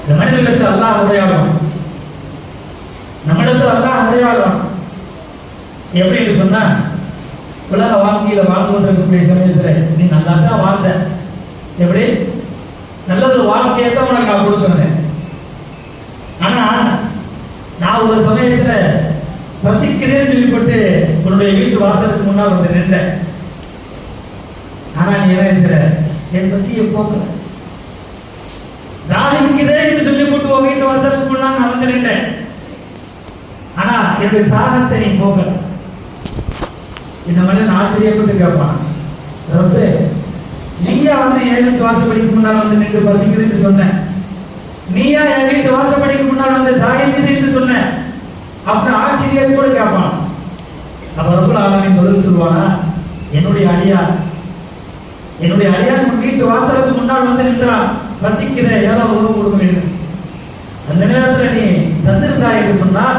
இந்த மனிதர்களுக்கு அல்லாஹ் அடையாளம், நம்மிடத்தில் அல்லாஹ் அடையாளம். எப்படின்னு சொன்னா, உலக வாழ்க்கையில வாழ்ந்து கொண்டிருக்கக்கூடிய சமயத்தில் நீ நல்லா தான் வாழ்ந்த, எப்படி நல்லது வாழ்க்கையை தான் உனக்கு நான் கொடுக்குறேன். ஆனா நான் ஒரு சமயத்துல பசிக்கிறேன்னு சொல்லிப்பட்டு உன்னுடைய வீட்டு வாசலுக்கு முன்னால் வந்து நின்றேன். ஆனா நீ என்ன செய்ற, என் பசியை போக்கல. தாகிக்கிறேன்னு சொல்லி போட்டு உன் வீட்டு வாசலுக்கு முன்னால் நான் வந்து நின்றேன். ஆனா என்னுடைய தாகத்தை நீ போக்கல. இந்த மனிதன் ஆச்சரியப்பட்டு கேட்பான், ரொம்ப நீயா வந்து என் வீட்டு வாசப்படிக்கு முன்னால் வந்து நின்று பசிக்குதுன்னு சொன்ன, நீயா என் வீட்டு வாசப்படிக்கு முன்னால் வந்து தாகிக்குதுன்னு சொன்ன அப்படின்னு ஆச்சரியத்தோடு கேட்பான். அப்ப ரப்பல் ஆலமீன் பதில் சொல்லுவானா, என்னுடைய அடியான் உன் வீட்டு வாசலுக்கு முன்னால் வந்து நின்றான், பசிக்கிற ஏதாவது உணவு கொடுக்க வேண்டும். அந்த நேரத்தில் நீ தந்திருந்தாய் என்று சொன்னால்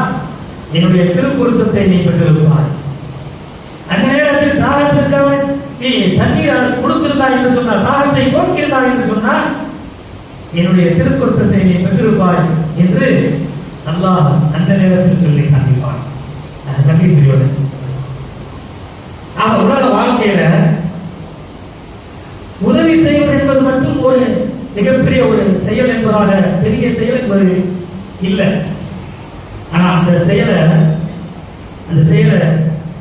என்னுடைய திருப்புருஷத்தை நீ பெற்றிருப்பாய். அந்த நேரத்தில் தாகத்திற்காக நீ தண்ணீர் கொடுத்திருந்தாய் என்று சொன்னால், தாகத்தை போக்கியிருந்தாய் என்று சொன்னால் என்னுடைய திருக்குறத்தை நீ பெற்றிருப்பாய் என்று அல்லாஹ் அந்த நேரத்தில் சொல்லி காண்பிப்பான். சங்கீதத்தோடு உலக வாழ்க்கையில உதவி செய்வது என்பது மட்டும் ஒரு மிகப்பெரிய ஒரு செயல் என்பதாக பெரிய செயல் என்பது இல்லை. ஆனா அந்த செயலை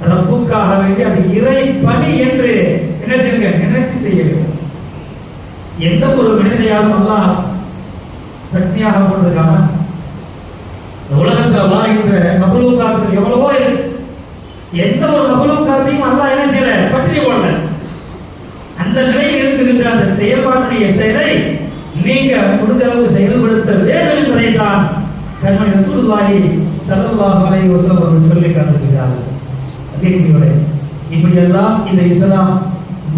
ரப்புக்காக வேண்டி அது இறை பணி என்று என்ன செய்யுங்க, நினைச்சு செய்ய வேண்டும். எந்த ஒரு மனிதனையாலும் அல்லாஹ் சக்தியாக போட்டிருக்காம, உலகத்தில் வாழ்கின்ற மகளுக்காரத்தில் எவ்வளவோ இருக்கு. எந்த ஒரு மகளுக்காரத்தையும் அல்லாஹ் என்ன செய்யல, பற்றி கொள்ள. அந்த நிலையில் இருக்கின்ற அந்த செயல்பாட்டுடைய செயலை நீங்க முடிந்த அளவு செயல்படுத்த வேண்டும் என்பதைத்தான் கண்மணி ரசூலுல்லாஹி ஸல்லல்லாஹு அலைஹி வஸல்லம் அவர்கள் சொல்லி காட்டுகிறார்கள். இப்படியெல்லாம் இந்த இஸ்லாம்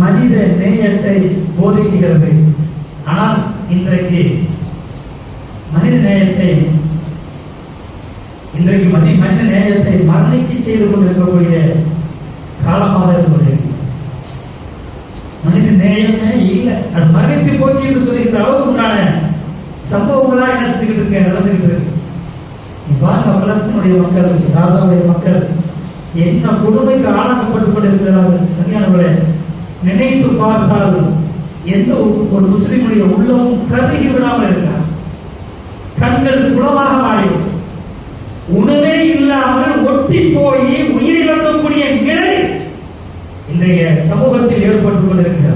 மனித நேயத்தை போதிக்கிறது. ஆனால் இன்றைக்கு மனித நேயத்தை மரணிக்க செய்து கொண்டிருக்கக்கூடிய காலமாக இருக்கிறது. மனித நேயமே இல்லை, அது மரணித்து போச்சு என்று சொல்லுகின்ற அளவுக்கு உண்டான சம்பவங்களாக என்ன செஞ்சுக்கிட்டு இருக்க, நடந்துகிட்டு இருக்கு. இவ்வாறு பலஸ்தீனுடைய மக்கள், காசாவுடைய மக்கள் என்ன கொடுமைக்கு ஆளாக்கப்பட்டுக் கொண்டிருக்கிறார்கள். சரியானவர்களே, நினைத்து பார்த்தால் எந்த ஒரு முஸ்லிமுடைய உள்ளமும் கருகி விடாமல் இருக்கிறார். கண்கள் குளமாக மாறிவிடும். உணவே இல்லாமல் ஒட்டி போய் உயிரிழக்கக்கூடிய நிலை இன்றைய சமூகத்தில் ஏற்பட்டுக் கொண்டிருக்கிறது.